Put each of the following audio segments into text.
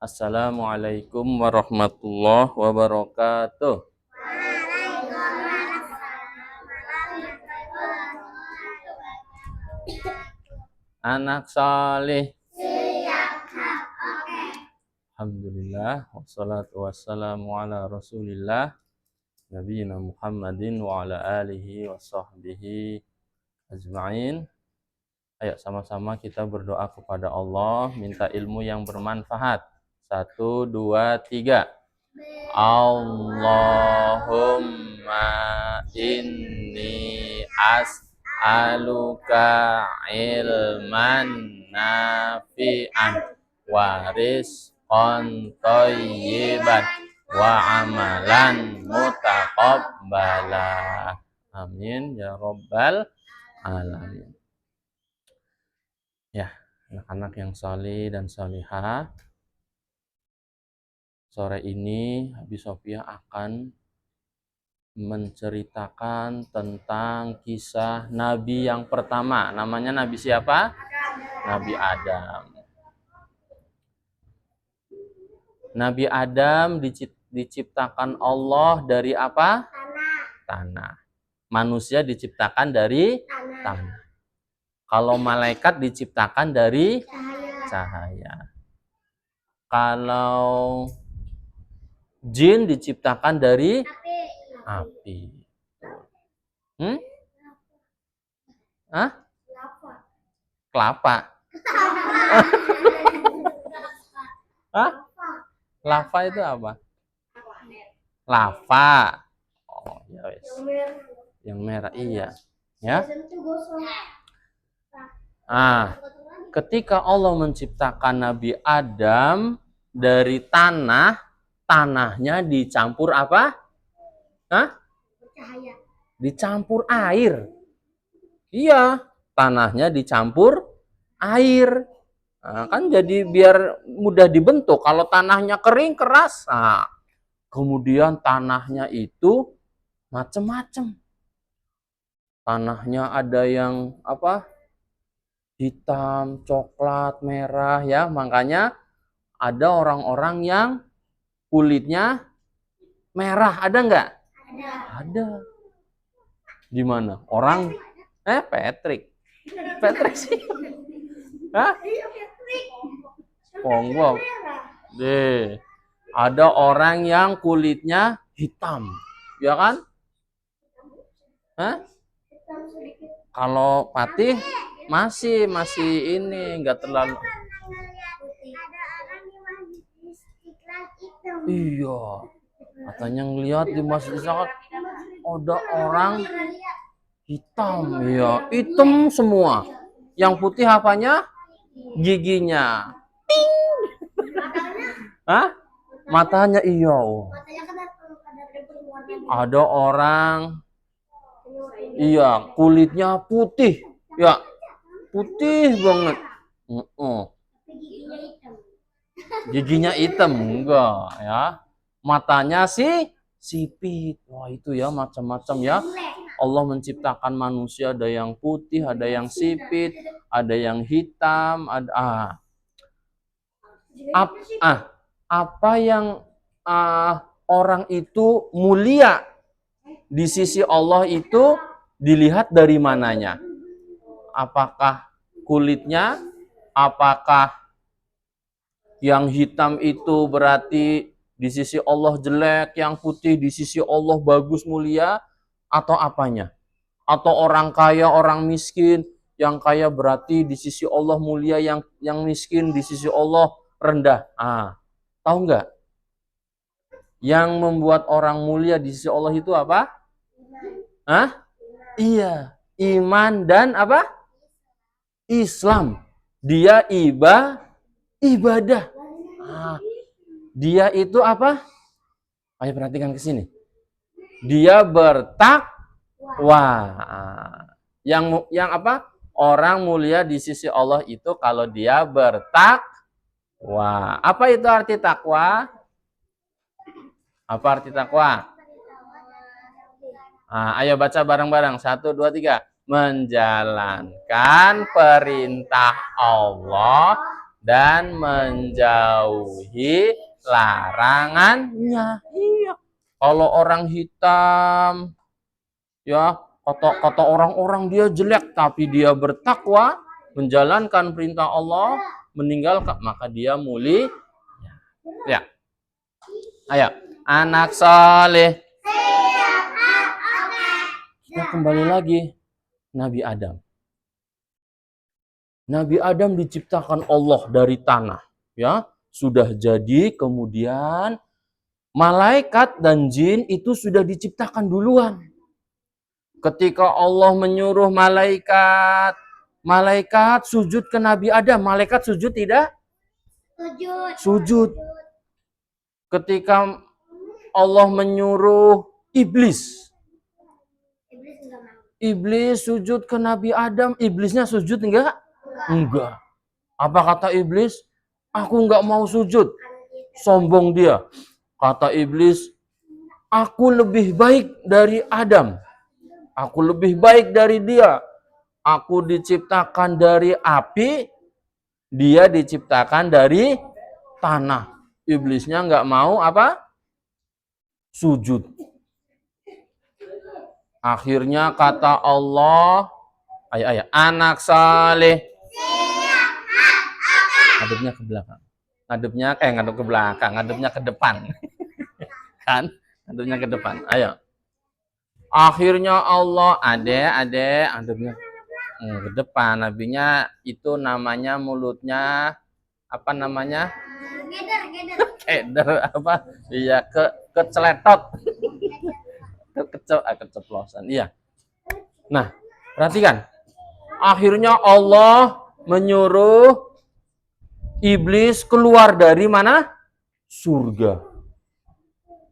Assalamualaikum warahmatullahi wabarakatuh. Anak saleh. Alhamdulillah wassalatu wassalamu ala Rasulillah nabiyina Muhammadin wa ala alihi wa sahbihi ajma'in. Ayo sama-sama kita berdoa kepada Allah, minta ilmu yang bermanfaat. 1 2 3. Allahumma inni as'aluka ilman nafi'an wa rizqan thayyiban wa amalan mutaqabbala. Amin ya rabbal alamin. Ya, anak-anak yang saleh dan salihah, sore ini Habis Sofia akan menceritakan tentang kisah Nabi yang pertama. Namanya Nabi siapa? Nabi Adam. Nabi Adam diciptakan Allah dari apa? Tanah. Manusia diciptakan dari tanah. Kalau malaikat diciptakan dari cahaya. Kalau jin diciptakan dari api. Hah? Kelapa. Hah? Lava itu apa? Lava. Oh, ya wes. Yang merah, iya. Ya. Ketika Allah menciptakan Nabi Adam dari tanah, tanahnya dicampur apa? Dicampur air. Iya, tanahnya dicampur air. Kan jadi biar mudah dibentuk. Kalau tanahnya kering, keras. Kemudian tanahnya itu macam-macam. Tanahnya ada yang apa? Hitam, coklat, merah ya. Makanya ada orang-orang yang kulitnya merah. Ada nggak? Ada. Di mana? Orang Patrick. Patrick sih. Hah? SpongeBob. Deh. Ada orang yang kulitnya hitam. Ya kan? Hah? Kalau Patih masih ini enggak terlalu. Iya. Katanya ngelihat di Masjid Istiqlal ada orang hitam, ya, hitam semua. Yang putih apanya? Giginya. Ting. Hah? Matanya iya. Ada orang iya, kulitnya putih. Ya, putih banget. Giginya hitam enggak ya. Matanya sipit. Wah, itu ya macam-macam ya. Allah menciptakan manusia ada yang putih, ada yang sipit, ada yang hitam, ada apa yang orang itu mulia di sisi Allah itu dilihat dari mananya? Apakah kulitnya? Apakah yang hitam itu berarti di sisi Allah jelek, yang putih di sisi Allah bagus mulia, atau apanya? Atau orang kaya, orang miskin, yang kaya berarti di sisi Allah mulia, yang miskin di sisi Allah rendah. Tahu nggak? Yang membuat orang mulia di sisi Allah itu apa? Iya, iman dan apa? Islam. Dia ibadah. Dia itu apa? Ayo perhatikan ke sini. Dia bertakwa. Yang apa? Orang mulia di sisi Allah itu kalau dia bertakwa. Apa itu arti takwa? Apa arti takwa? Ayo baca bareng-bareng. 1, 2, 3. Menjalankan perintah Allah dan menjauhi larangannya. Iya. Kalau orang hitam, ya kata orang-orang dia jelek, tapi dia bertakwa, menjalankan perintah Allah, meninggalkan, maka dia mulia. Ya, ayo, anak saleh. Kita kembali lagi, Nabi Adam. Nabi Adam diciptakan Allah dari tanah, ya, sudah jadi. Kemudian malaikat dan jin itu sudah diciptakan duluan. Ketika Allah menyuruh malaikat, malaikat sujud ke Nabi Adam, malaikat sujud tidak? Sujud. Ketika Allah menyuruh iblis, iblis sujud ke Nabi Adam, iblisnya sujud enggak? Enggak. Apa kata iblis? Aku enggak mau sujud. Sombong dia. Kata iblis, aku lebih baik dari Adam. Aku lebih baik dari dia. Aku diciptakan dari api, dia diciptakan dari tanah. Iblisnya enggak mau apa? Sujud. Akhirnya kata Allah, ayo, anak saleh. Ngadepnya ke belakang. Ngadep ke belakang, ngadepnya ke depan. Kan? Ngadepnya ke depan. Ayo. Akhirnya Allah, adek, ngadepnya ke depan. Nabinya itu namanya mulutnya apa namanya? Keder apa? Iya, keceletot. Keceplosan. Iya. Nah, perhatikan. Akhirnya Allah menyuruh iblis keluar dari mana? Surga.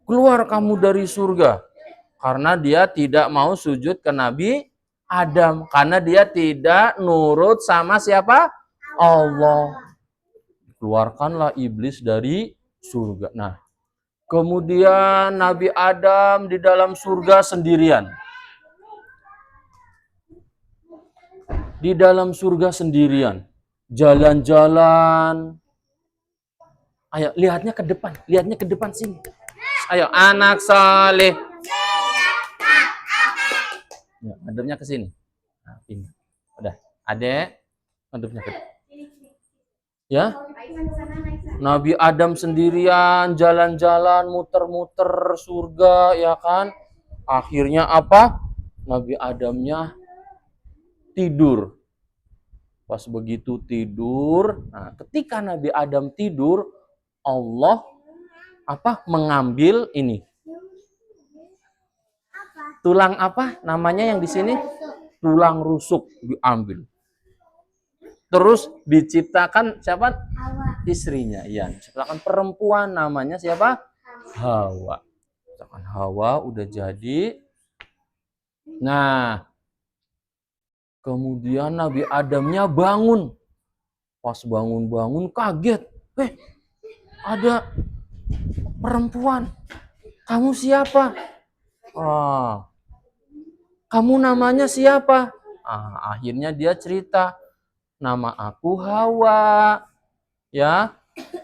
Keluar kamu dari surga. Karena dia tidak mau sujud ke Nabi Adam. Karena dia tidak nurut sama siapa? Allah. Keluarkanlah iblis dari surga. Nah, kemudian Nabi Adam di dalam surga sendirian. Di dalam surga sendirian. Jalan-jalan. Ayo, lihatnya ke depan sini. Ayo, anak saleh. Ya, ngadepnya ke sini. Nah, ini. Udah, adek, ngadepnya ke depan. Ya. Nabi Adam sendirian, jalan-jalan, muter-muter surga, ya kan? Akhirnya apa? Nabi Adamnya tidur. Pas begitu tidur, nah ketika Nabi Adam tidur, Allah apa? Mengambil ini. Tulang apa namanya yang di sini? Tulang rusuk diambil. Terus diciptakan siapa? Istrinya. Ya, diciptakan perempuan namanya siapa? Hawa. Diciptakan Hawa udah jadi. Nah, kemudian Nabi Adamnya bangun. Pas bangun-bangun kaget. Ada perempuan. Kamu siapa? Kamu namanya siapa? Akhirnya dia cerita. Nama aku Hawa. Ya,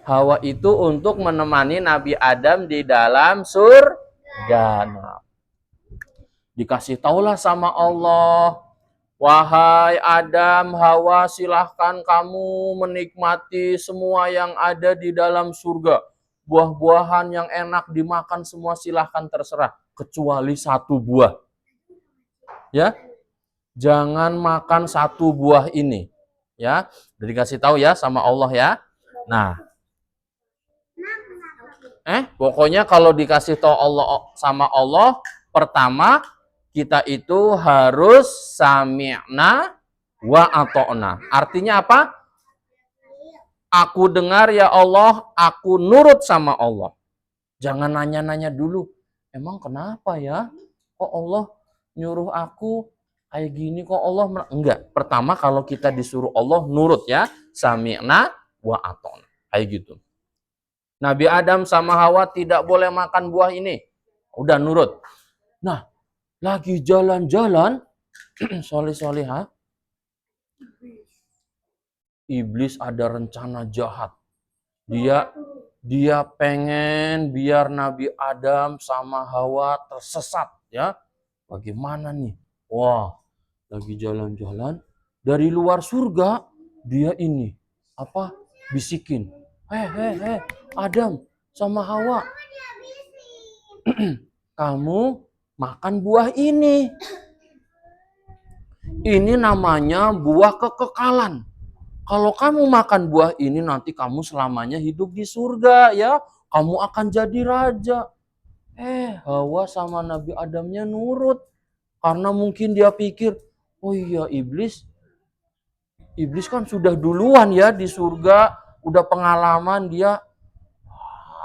Hawa itu untuk menemani Nabi Adam di dalam surga. Nah, dikasih taulah sama Allah. Wahai Adam, Hawa, silahkan kamu menikmati semua yang ada di dalam surga. Buah-buahan yang enak dimakan semua silahkan terserah. Kecuali satu buah. Ya, jangan makan satu buah ini. Ya, udah dikasih tahu ya sama Allah ya. Nah, pokoknya kalau dikasih tahu Allah sama Allah, pertama kita itu harus sami'na wa ata'na. Artinya apa? Aku dengar ya Allah, aku nurut sama Allah. Jangan nanya-nanya dulu. Emang kenapa ya? Kok Allah nyuruh aku kayak gini? Kok Allah enggak? Pertama kalau kita disuruh Allah nurut ya. Sami'na wa ata'na. Kayak gitu. Nabi Adam sama Hawa tidak boleh makan buah ini. Udah nurut. Nah, lagi jalan-jalan, soleh-solehah, iblis ada rencana jahat. Dia pengen biar Nabi Adam sama Hawa tersesat, ya. Bagaimana nih? Wah, lagi jalan-jalan dari luar surga, dia ini apa? Bisikin. Heh, Adam sama Hawa, kamu makan buah ini. Ini namanya buah kekekalan. Kalau kamu makan buah ini nanti kamu selamanya hidup di surga, ya. Kamu akan jadi raja. Hawa sama Nabi Adamnya nurut. Karena mungkin dia pikir, oh iya iblis kan sudah duluan ya di surga, udah pengalaman dia.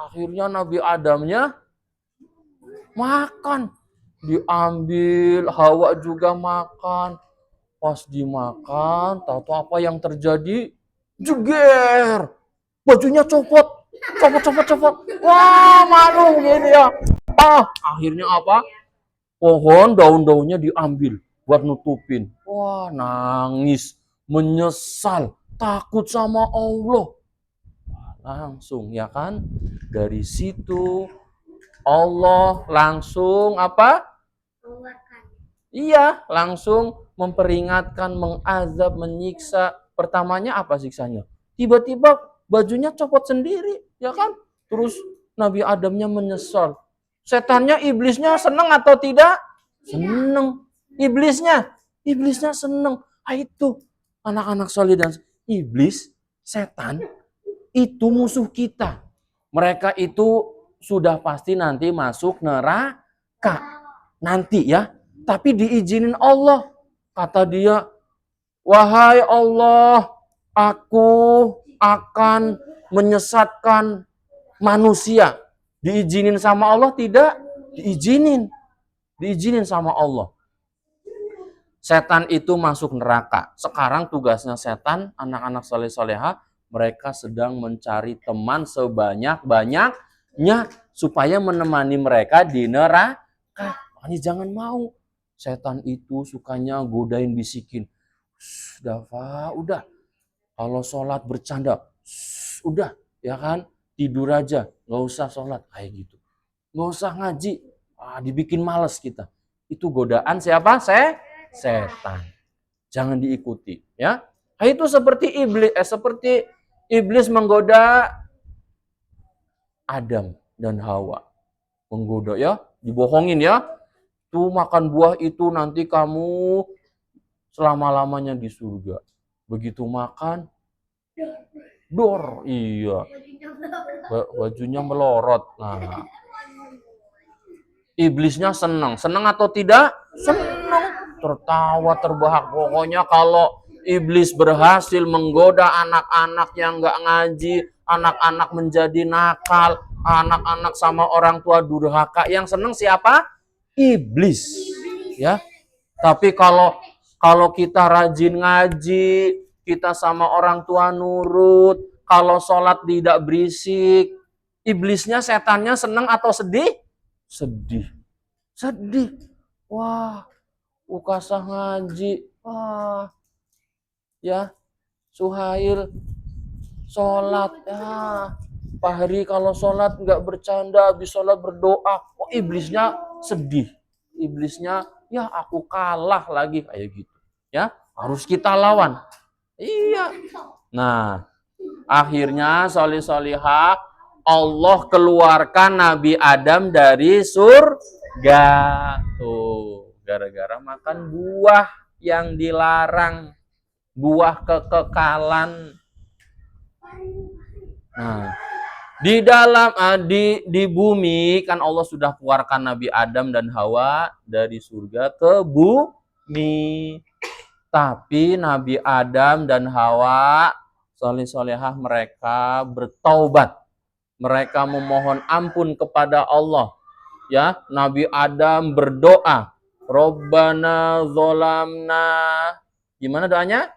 Akhirnya Nabi Adamnya makan. Diambil, Hawa juga makan. Pas dimakan, tahu-tahu apa yang terjadi? Jeger! Bajunya copot. Copot. Wah, malu gini ya. Akhirnya apa? Pohon daun-daunnya diambil buat nutupin. Wah, nangis, menyesal, takut sama Allah. Langsung ya kan? Dari situ Allah langsung apa? Iya, langsung memperingatkan, mengazab, menyiksa. Pertamanya apa siksanya? Tiba-tiba bajunya copot sendiri, ya kan? Terus Nabi Adamnya menyesal. Setannya, iblisnya senang atau tidak? Senang. Iblisnya senang. Itu anak-anak soleh dan iblis, setan, itu musuh kita. Mereka itu sudah pasti nanti masuk neraka. Nanti ya. Tapi diizinin Allah. Kata dia, wahai Allah, aku akan menyesatkan manusia. Diizinin sama Allah? Tidak. Diizinin sama Allah. Setan itu masuk neraka. Sekarang tugasnya setan, anak-anak soleh-soleha, mereka sedang mencari teman sebanyak-banyaknya supaya menemani mereka di neraka. Ini jangan mau. Setan itu sukanya godain, bisikin. Dafa, udah. Kalau sholat bercanda, udah, ya kan? Tidur aja, nggak usah sholat, kayak gitu. Nggak usah ngaji, dibikin males kita. Itu godaan siapa? Setan. Jangan diikuti, ya. Itu seperti iblis menggoda Adam dan Hawa. Menggoda ya, dibohongin ya. Tuh makan buah itu nanti kamu selama-lamanya di surga. Begitu makan, dor, iya. Bajunya melorot. Nah, iblisnya senang. Senang atau tidak? Senang. Tertawa, terbahak. Pokoknya kalau iblis berhasil menggoda anak-anak yang nggak ngaji, anak-anak menjadi nakal, anak-anak sama orang tua durhaka, yang senang siapa? Iblis, ya. Tapi kalau kita rajin ngaji, kita sama orang tua nurut, kalau sholat tidak berisik, iblisnya, setannya senang atau sedih? Sedih. Wah, ukasah ngaji. Wah, ya, Suhail sholat. Ya, Pak Hari kalau sholat nggak bercanda, habis sholat berdoa. Iblisnya sedih. Iblisnya, ya aku kalah lagi, kayak gitu. Ya, harus kita lawan. Iya. Nah, akhirnya solih-solihah, Allah keluarkan Nabi Adam dari surga. Tuh, gara-gara makan buah yang dilarang, buah kekekalan. Nah, di dalam di bumi kan Allah sudah keluarkan Nabi Adam dan Hawa dari surga ke bumi. Tapi Nabi Adam dan Hawa, soleh-solehah, mereka bertaubat. Mereka memohon ampun kepada Allah. Ya, Nabi Adam berdoa, Robbana zolamna. Gimana doanya?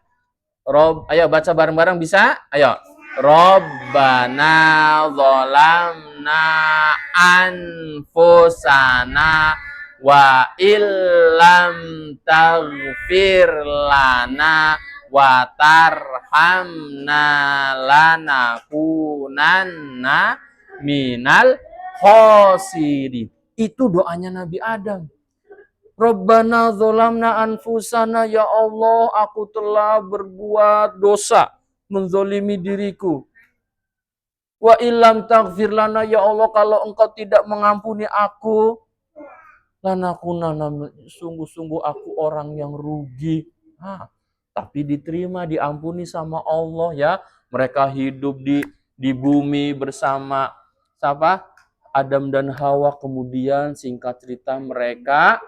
Ayo baca bareng-bareng, bisa? Ayo. Robbana zolamna anfusana wa illam taghfir lana wa tarhamna lanakunanna minal khosirin. Itu doanya Nabi Adam. Rabbana dzolamna anfusana, ya Allah, aku telah berbuat dosa, menzolimi diriku. Wa illam taghfir lana, ya Allah, kalau engkau tidak mengampuni aku, lanakunana, sungguh-sungguh aku orang yang rugi. Tapi diterima, diampuni sama Allah ya. Mereka hidup di bumi bersama siapa? Adam dan Hawa. Kemudian singkat cerita mereka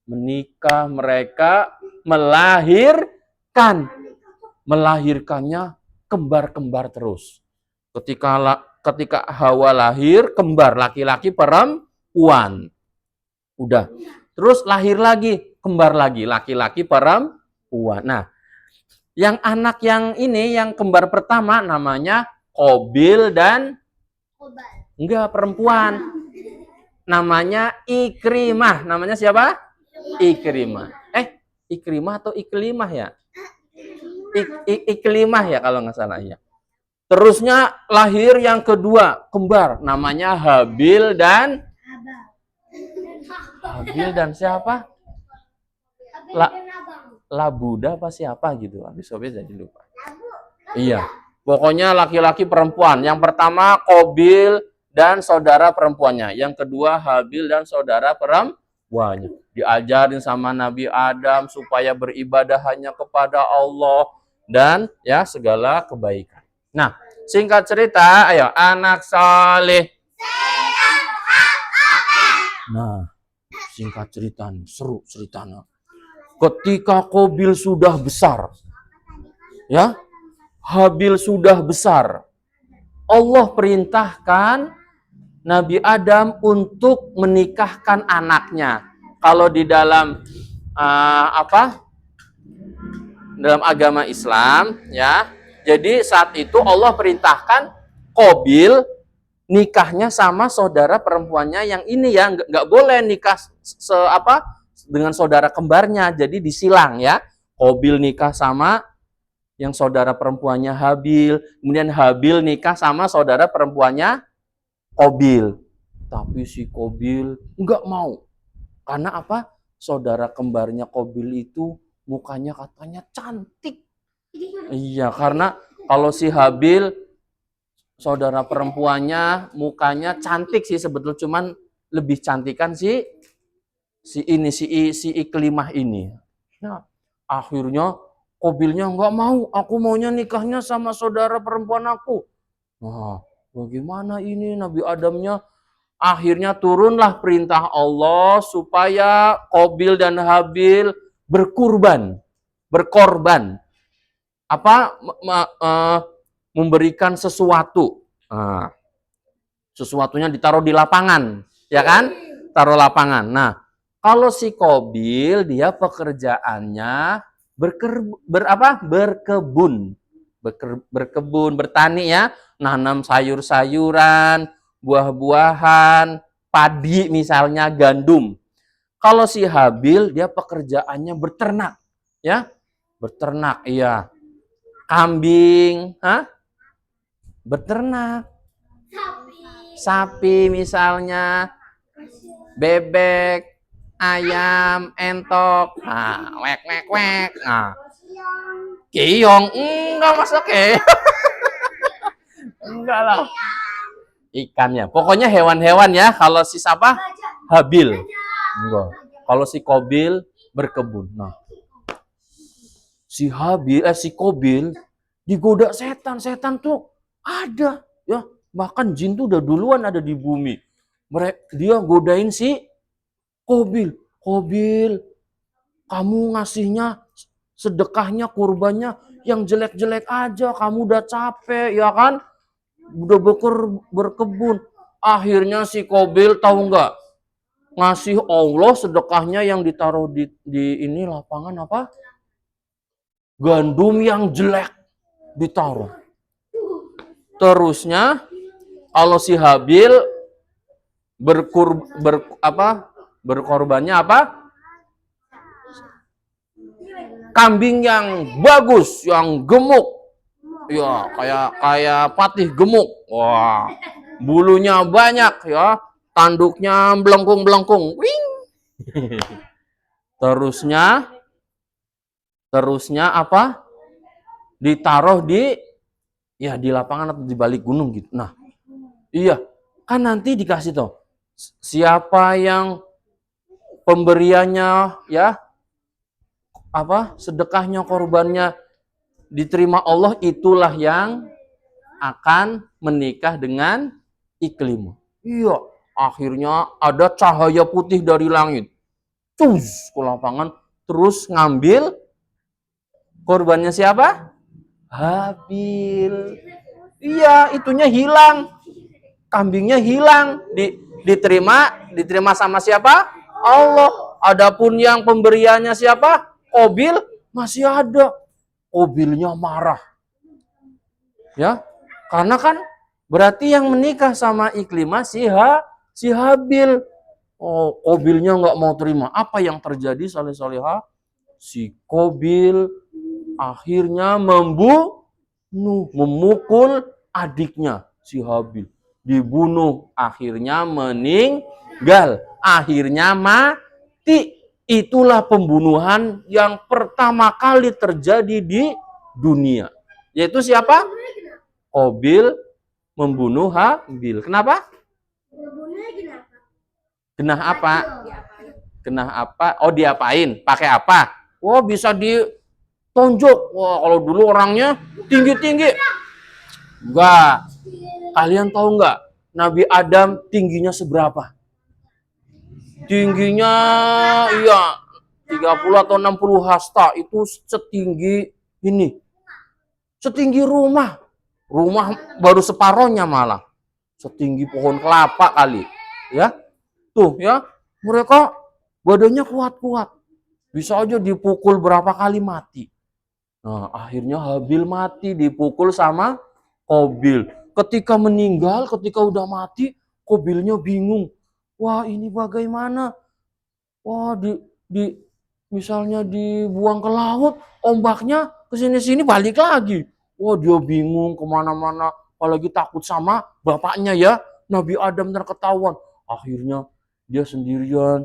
menikah, mereka melahirkannya kembar-kembar terus. Ketika Hawa lahir, kembar, laki-laki perempuan. Udah. Terus lahir lagi, kembar lagi, laki-laki perempuan. Nah, yang anak yang ini, yang kembar pertama namanya Qabil dan enggak, perempuan. Namanya Ikrimah. Namanya siapa? Ikrimah. Ikrimah atau Iklimah ya? Iklimah ya kalau nggak salah ya. Terusnya lahir yang kedua, kembar. Namanya Habil dan siapa? Labuda apa siapa gitu. Habis sobat jadi lupa. Iya. Pokoknya laki-laki perempuan. Yang pertama Qabil dan saudara perempuannya. Yang kedua Habil dan saudara perempuannya. Diajarin sama Nabi Adam supaya beribadah hanya kepada Allah dan ya segala kebaikan. Nah, singkat cerita, ayo anak saleh. Nah, singkat cerita nih, seru ceritanya. Ketika Qabil sudah besar, ya, Habil sudah besar, Allah perintahkan Nabi Adam untuk menikahkan anaknya. Kalau di dalam dalam agama Islam, ya, jadi saat itu Allah perintahkan Qabil nikahnya sama saudara perempuannya yang ini ya, nggak boleh nikah dengan saudara kembarnya, jadi disilang ya. Qabil nikah sama yang saudara perempuannya Habil, kemudian Habil nikah sama saudara perempuannya Qabil. Tapi si Qabil nggak mau. Karena apa? Saudara kembarnya Qabil itu mukanya katanya cantik. Iya, karena kalau si Habil saudara perempuannya mukanya cantik sih sebetulnya, cuman lebih cantikan si Iklimah ini. Nah, akhirnya Qabilnya nggak mau, aku maunya nikahnya sama saudara perempuan aku. Nah, bagaimana ini? Nabi Adamnya akhirnya turunlah perintah Allah supaya Qabil dan Habil berkorban. Memberikan sesuatu. Sesuatunya ditaruh di lapangan, ya kan? Taruh lapangan. Nah, kalau si Qabil dia pekerjaannya berkebun, bertani ya, nanam sayur-sayuran, buah-buahan, padi misalnya, gandum. Kalau si Habil dia pekerjaannya berternak, ya. Berternak, iya. Kambing, berternak. Sapi misalnya, bebek, ayam, entok, wek. Keong, enggak masuk ya. Enggak lah. Ikannya. Pokoknya hewan-hewan ya. Kalau si siapa? Habil. Enggak. Kalau si Qabil berkebun. Nah, si Qabil digoda setan. Setan tuh ada, ya. Bahkan jin tuh udah duluan ada di bumi. Dia godain si Qabil. Qabil, kamu ngasihnya sedekahnya, kurbannya yang jelek-jelek aja. Kamu udah capek, ya kan? Udah berkebun. Akhirnya si Qabil tahu nggak? Ngasih Allah sedekahnya yang ditaruh di ini lapangan apa? Gandum yang jelek ditaruh. Terusnya kalau si Habil berkorbannya apa? kambing yang bagus, yang gemuk. Ya, kayak patih gemuk. Wah, bulunya banyak ya, tanduknya belengkung-belengkung. Wing. Terusnya apa? Ditaruh di lapangan atau di balik gunung gitu. Nah, iya, kan nanti dikasih tahu siapa yang pemberiannya ya, sedekahnya, korbannya diterima Allah, itulah yang akan menikah dengan iklim. Iya, akhirnya ada cahaya putih dari langit. Cus ke lapangan, terus ngambil korbannya siapa? Habil. Iya, itunya hilang. Kambingnya hilang. Diterima sama siapa? Allah. Adapun yang pemberiannya siapa? Qabil masih ada. Qabilnya marah. Ya, karena kan berarti yang menikah sama Iklimah si Habil. Oh, Qabilnya nggak mau terima. Apa yang terjadi, saleh-salehah? Si Qabil akhirnya memukul adiknya si Habil. Dibunuh, akhirnya meninggal, akhirnya mati. Itulah pembunuhan yang pertama kali terjadi di dunia. Yaitu siapa? Qabil membunuh Habil. Kenapa? Genah apa? Genah apa? Oh, diapain? Pakai apa? Oh, bisa ditonjok. Wah, kalau dulu orangnya tinggi-tinggi. Enggak. Kalian tahu enggak? Nabi Adam tingginya seberapa? Tingginya iya 30 atau 60 hasta, itu setinggi ini. Setinggi rumah. Rumah baru separohnya malah. Setinggi pohon kelapa kali. Ya. Tuh ya, mereka badannya kuat-kuat. Bisa aja dipukul berapa kali mati. Nah, akhirnya Habil mati dipukul sama Qabil. Ketika meninggal, ketika udah mati, Qabilnya bingung. Wah, ini bagaimana? Wah, misalnya dibuang ke laut, ombaknya kesini-sini balik lagi. Wah, dia bingung kemana-mana, apalagi takut sama bapaknya ya. Nabi Adam terketahuan. Akhirnya dia sendirian.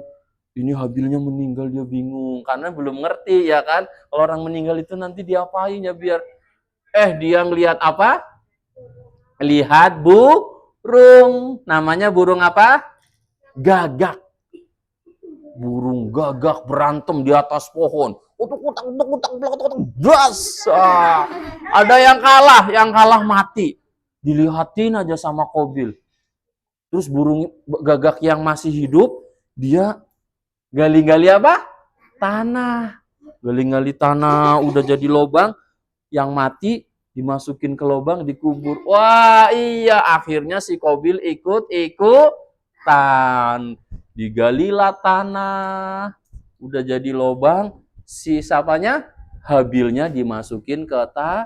Ini Habilnya meninggal, dia bingung. Karena belum ngerti ya kan. Kalau orang meninggal itu nanti diapain ya biar. Dia ngelihat apa? Lihat burung. Namanya burung apa? Gagak. Burung gagak berantem di atas pohon. Utuk-utak, das. Ada yang kalah mati. Dilihatin aja sama Qabil. Terus burung gagak yang masih hidup, dia gali-gali apa? Tanah. Gali-gali tanah, udah jadi lubang. Yang mati dimasukin ke lubang, dikubur. Wah, iya, akhirnya si Qabil ikutan. Digalilah tanah, udah jadi lubang, si sapanya Habilnya dimasukin ke tanah.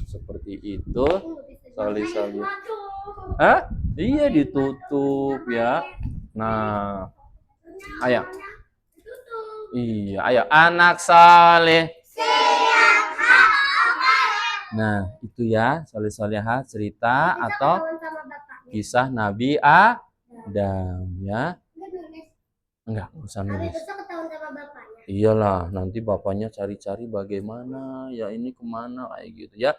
Seperti itu. Sali. Hah? Iya, ditutup ya. Nah, ayo. Iya, ayo anak saleh. Nah, itu ya, saleh-salehah cerita atau kisah Nabi Adam ya. Enggak usah nulis. Iyalah, nanti bapaknya cari-cari bagaimana, ya ini kemana kayak gitu ya.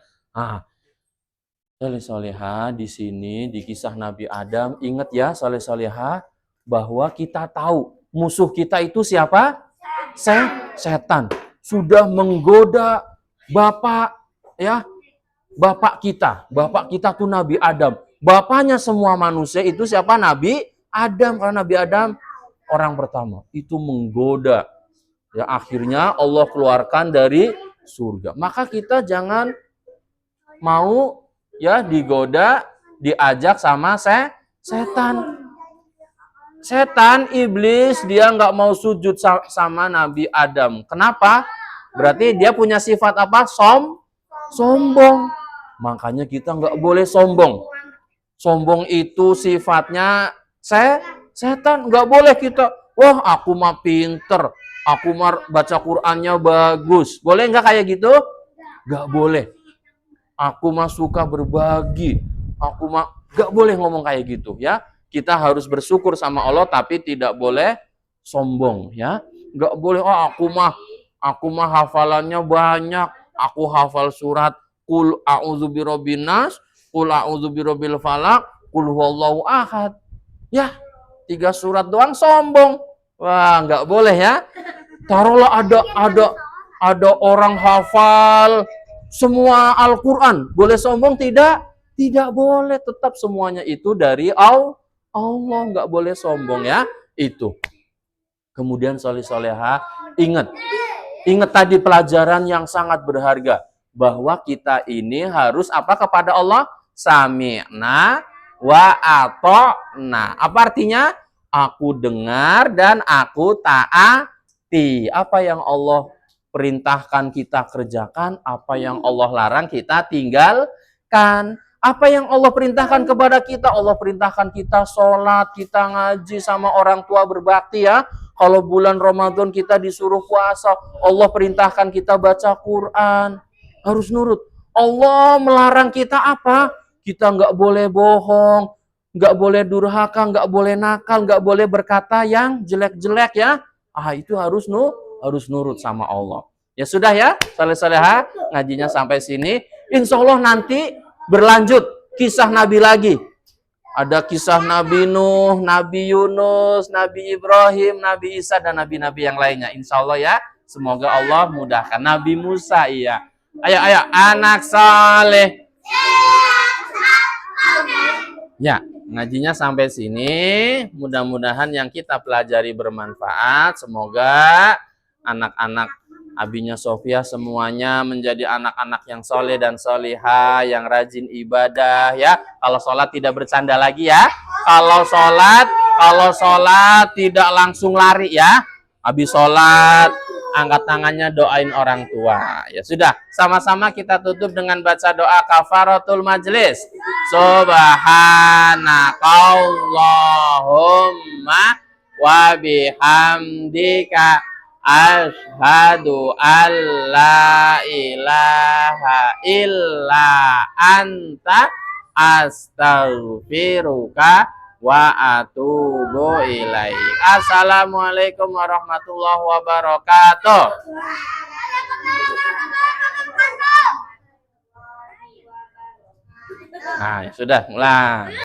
Saleh-salehah di sini di kisah Nabi Adam, ingat ya saleh-salehah bahwa kita tahu musuh kita itu siapa? Setan. Sudah menggoda bapak ya. Bapak kita tuh Nabi Adam. Bapaknya semua manusia itu siapa? Nabi Adam. Karena Nabi Adam orang pertama. Itu menggoda. Ya, akhirnya Allah keluarkan dari surga. Maka kita jangan mau ya digoda, diajak sama setan. Setan, iblis, dia nggak mau sujud sama Nabi Adam. Kenapa? Berarti dia punya sifat apa? Sombong. Makanya kita nggak boleh sombong. Sombong itu sifatnya setan. Nggak boleh kita, wah aku mah pinter. Aku baca Qur'annya bagus. Boleh nggak kayak gitu? Nggak boleh. Aku mah suka berbagi. Aku mah nggak boleh ngomong kayak gitu ya. Kita harus bersyukur sama Allah tapi tidak boleh sombong ya. Nggak boleh, oh aku mah hafalannya banyak. Aku hafal surat Qul a'udzu birabbin nas, Qul a'udzu birabbil falaq, Qul huwallahu ahad. Ya, 3 surat doang sombong. Wah, nggak boleh ya. Taruhlah ada orang hafal semua Al-Quran. Boleh sombong tidak? Tidak boleh. Tetap semuanya itu dari Allah. Nggak boleh sombong ya. Itu. Kemudian soleh-soleha, ingat. Ingat tadi pelajaran yang sangat berharga. Bahwa kita ini harus apa kepada Allah? Sami'na wa ata'na. Apa artinya? Aku dengar dan aku taati. Apa yang Allah perintahkan kita kerjakan, apa yang Allah larang kita tinggalkan. Apa yang Allah perintahkan kepada kita, Allah perintahkan kita sholat, kita ngaji sama orang tua berbakti ya. Kalau bulan Ramadan kita disuruh puasa, Allah perintahkan kita baca Quran, harus nurut. Allah melarang kita apa? Kita nggak boleh bohong, nggak boleh durhaka, nggak boleh nakal, nggak boleh berkata yang jelek-jelek ya. Itu harus nurut sama Allah. Ya sudah ya, saleh-saleha, ngajinya sampai sini. Insya Allah nanti berlanjut kisah Nabi lagi. Ada kisah Nabi Nuh, Nabi Yunus, Nabi Ibrahim, Nabi Isa, dan nabi-nabi yang lainnya. Insya Allah ya, semoga Allah mudahkan. Nabi Musa, iya. Ayo, anak saleh. Ya, ngajinya sampai sini. Mudah-mudahan yang kita pelajari bermanfaat. Semoga anak-anak abinya Sofia semuanya menjadi anak-anak yang soleh dan solihah, yang rajin ibadah ya. Kalau sholat tidak bercanda lagi ya. Kalau sholat tidak langsung lari ya. Habis sholat angkat tangannya doain orang tua. Ya sudah, sama-sama kita tutup dengan baca doa kafaratul majlis. Subhanakallahumma wa bihamdika asyhadu an la ilaha illa anta astaghfiruka wa atubu ilaik. Assalamualaikum warahmatullahi wabarakatuh. Nah, sudah mulai.